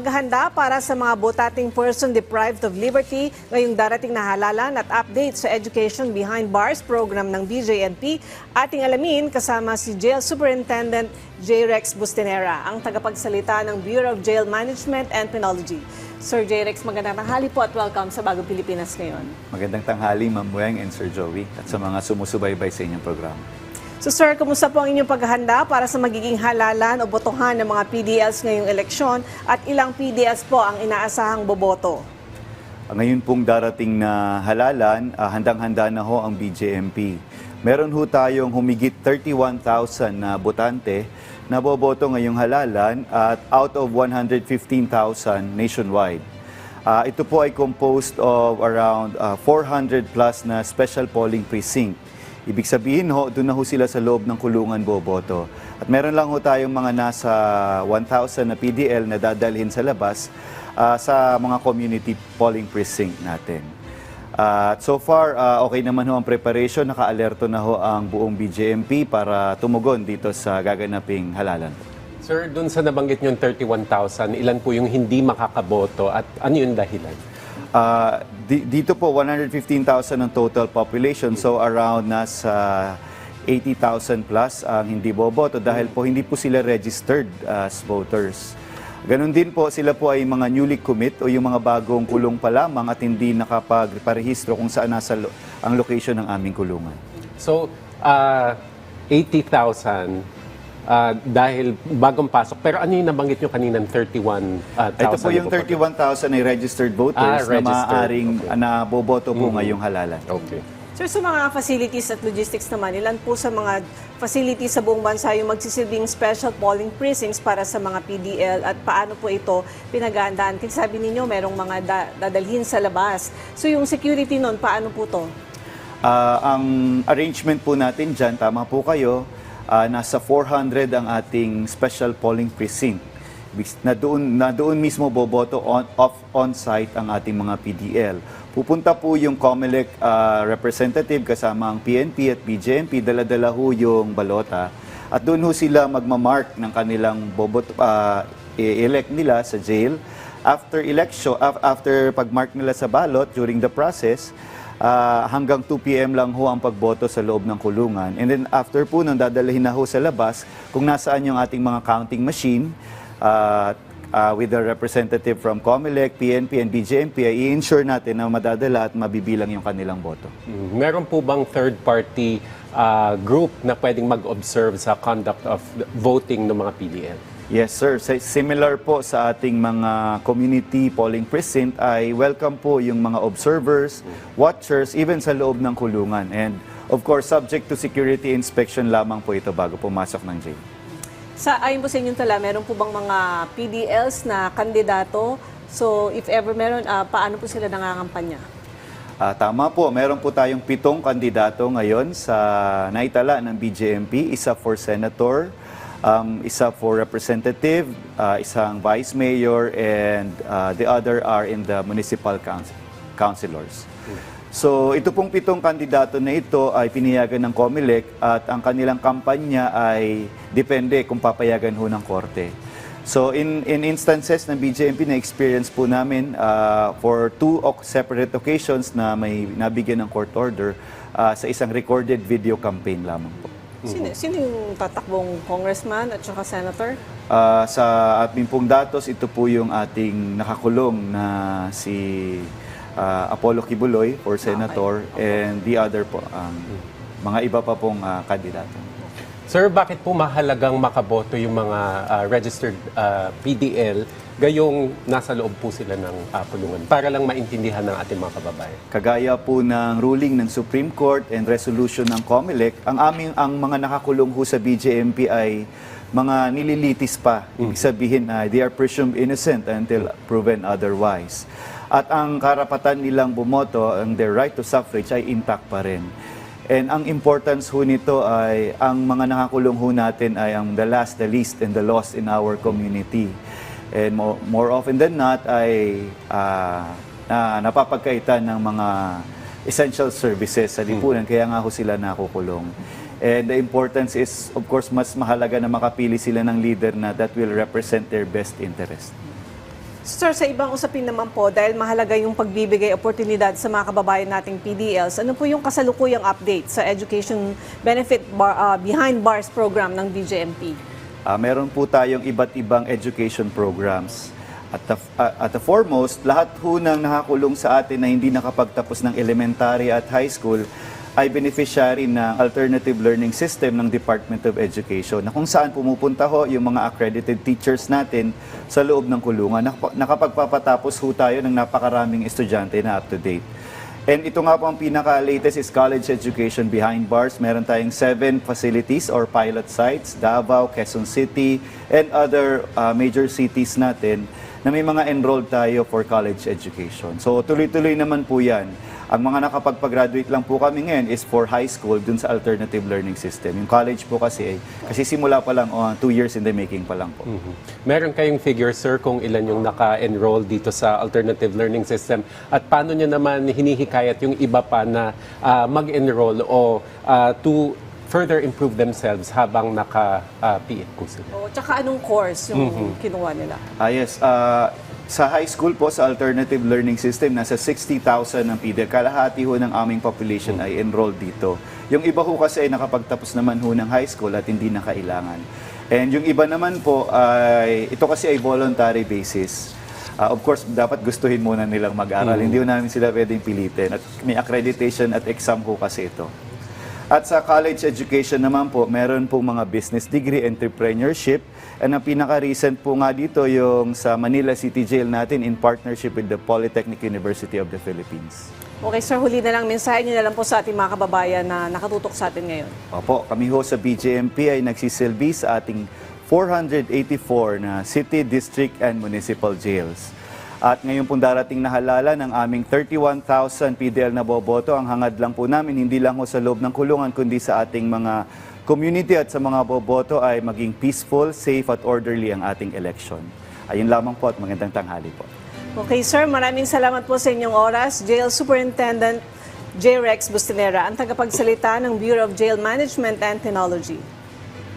Paghahanda para sa mga botating person deprived of liberty ngayong darating na halalan at update sa Education Behind Bars program ng BJNP, ating alamin kasama si Jail Superintendent J. Rex Bustinera, ang tagapagsalita ng Bureau of Jail Management and Penology. Sir J. Rex, magandang tanghali po at welcome sa Bagong Pilipinas ngayon. Magandang tanghali, Ma'am Weng and Sir Joey, at sa mga sumusubaybay sa inyong programa. So sir, kumusta po ang inyong paghahanda para sa magiging halalan o botohan ng mga PDLs ngayong eleksyon at ilang PDLs po ang inaasahang boboto? Ngayon pong darating na halalan, handang-handa na ho ang BJMP. Meron ho tayong humigit 31,000 na botante na boboto ngayong halalan at out of 115,000 nationwide. Ito po ay composed of around 400 plus na special polling precinct. Ibig sabihin ho, doon na ho sila sa loob ng kulungan boboto. At meron lang ho tayong mga nasa 1,000 na PDL na dadalhin sa labas sa mga community polling precinct natin. So far, okay naman ho ang preparation. Naka-alerto na ho ang buong BJMP para tumugon dito sa gaganaping halalan. Sir, doon sa nabanggit niyong 31,000, ilan po yung hindi makakaboto at ano yung dahilan? Dito po, 115,000 ang total population. So around nasa 80,000 plus ang hindi boboto dahil po hindi po sila registered as voters. Ganon din po, sila po ay mga newly commit o yung mga bagong kulong pa lamang at hindi nakapagparehistro kung saan nasa ang location ng aming kulungan. So, 80,000 dahil bagong pasok. Pero ano yung nabanggit nyo kaninang 31,000? Ito po yung 31,000 ay registered voters na maaaring naboboto po ngayong halalan. Okay. Sir, sa mga facilities at logistics naman, ilan po sa mga facilities sa buong bansa yung magsisilbing special polling precincts para sa mga PDL at paano po ito pinaghahandaan? Kasi sabi ninyo, merong mga dadalhin sa labas. So yung security nun, paano po to? Ang arrangement po natin dyan, tama po kayo, nasa 400 ang ating special polling precinct. Na doon mismo boboto on-site ang ating mga PDL. Pupunta po yung COMELEC representative kasama ang PNP at BJMP, dala-dala ho yung balota. At doon ho sila magmamark ng kanilang i-elect nila sa jail. After election, after pagmark nila sa ballot during the process, hanggang 2 p.m. lang ho ang pagboto sa loob ng kulungan. And then after po nung dadalhin na ho sa labas, kung nasaan yung ating mga counting machine, with the representative from COMELEC, PNP, and BJMP, i-ensure natin na madadala at mabibilang yung kanilang boto. Meron po bang third-party group na pwedeng mag-observe sa conduct of voting ng mga PDL? Yes, sir. Similar po sa ating mga community polling precinct ay welcome po yung mga observers, watchers, even sa loob ng kulungan. And of course, subject to security inspection lamang po ito bago pumasok ng jail. Ayon po sa inyong tala, meron po bang mga PDLs na kandidato? So if ever meron, paano po sila nangangampanya? Tama po, meron po tayong 7 kandidato ngayon sa naitala ng BJMP, isa for senator, isa for representative, isang vice mayor, and the other are in the municipal councilors. So ito pong 7 kandidato na ito ay piniyagan ng COMELEC at ang kanilang kampanya ay depende kung papayagan ho ng korte. So in instances ng BJMP na experience po namin for 2 separate occasions na may nabigyan ng court order sa isang recorded video campaign lamang po. Sino yung tatakbong congressman at saka senator? Sa ating pong datos, ito po yung ating nakakulong na si Apollo Kibuloy for senator, and the other po, mga iba pa pong kandidato. Sir, bakit po mahalagang makaboto yung mga registered PDL gayong nasa loob po sila ng kulungan para lang maintindihan ng ating mga kababayan? Kagaya po ng ruling ng Supreme Court and resolution ng COMELEC, ang mga nakakulong ho sa BJMP ay mga nililitis pa. Ibig sabihin they are presumed innocent until proven otherwise. At ang karapatan nilang bumoto, ang their right to suffrage ay intact pa rin. And ang importance ho nito ay ang mga nakakulong ho natin ay ang the last, the least, and the lost in our community. And more often than not ay napapagkaitan ng mga essential services sa lipunan, kaya nga ho sila nakukulong. And the importance is, of course, mas mahalaga na makapili sila ng leader na that will represent their best interest. Sir, sa ibang usapin naman po, dahil mahalaga yung pagbibigay oportunidad sa mga kababayan nating PDLs, ano po yung kasalukuyang update sa Education Benefit Behind Bars program ng BJMP? Meron po tayong iba't ibang education programs. At the foremost, lahat ho ng nakakulong sa atin na hindi nakapagtapos ng elementary at high school ay beneficiary ng alternative learning system ng Department of Education na kung saan pumupunta ho yung mga accredited teachers natin sa loob ng kulungan. Nakapagpapatapos ho tayo ng napakaraming estudyante na up to date. And ito nga po ang pinaka-latest is college education behind bars. Meron tayong 7 facilities or pilot sites, Davao, Quezon City, and other major cities natin na may mga enrolled tayo for college education. So tuloy-tuloy naman po yan. Ang mga nakapagpag-graduate lang po kami ngayon is for high school dun sa alternative learning system. Yung college po kasi simula pa lang, 2 years in the making pa lang po. Meron kayong figure, sir, kung ilan yung naka-enroll dito sa alternative learning system at paano nyo naman hinihikayat yung iba pa na mag-enroll o to further improve themselves habang naka-PIT po sila? O, tsaka anong course yung kinuha nila? Yes. Sa high school po, sa alternative learning system, nasa 60,000 ang PDL. Kalahati ho ng aming population ay enrolled dito. Yung iba ho kasi ay nakapagtapos naman ho ng high school at hindi na kailangan. And yung iba naman po ay, ito kasi ay voluntary basis. Of course, dapat gustuhin muna nilang mag-aral. Hindi ho namin sila pwedeng pilitin. At may accreditation at exam ho kasi ito. At sa college education naman po, meron po mga business degree, entrepreneurship, and ang pinaka-recent po nga dito yung sa Manila City Jail natin in partnership with the Polytechnic University of the Philippines. Okay, sir, huli na lang, mensahe niyo na lang po sa ating mga kababayan na nakatutok sa atin ngayon. Opo, kami ho sa BJMP ay nagsisilbi sa ating 484 na city, district, and municipal jails. At ngayon pong darating na halala ng aming 31,000 PDL na boboto, ang hangad lang po namin, hindi lang ho sa loob ng kulungan, kundi sa ating mga community at sa mga boboto ay maging peaceful, safe at orderly ang ating election. Ayun lamang po at magandang tanghali po. Okay, sir, maraming salamat po sa inyong oras. Jail Superintendent J. Rex Bustinera, ang tagapagsalita ng Bureau of Jail Management and Technology.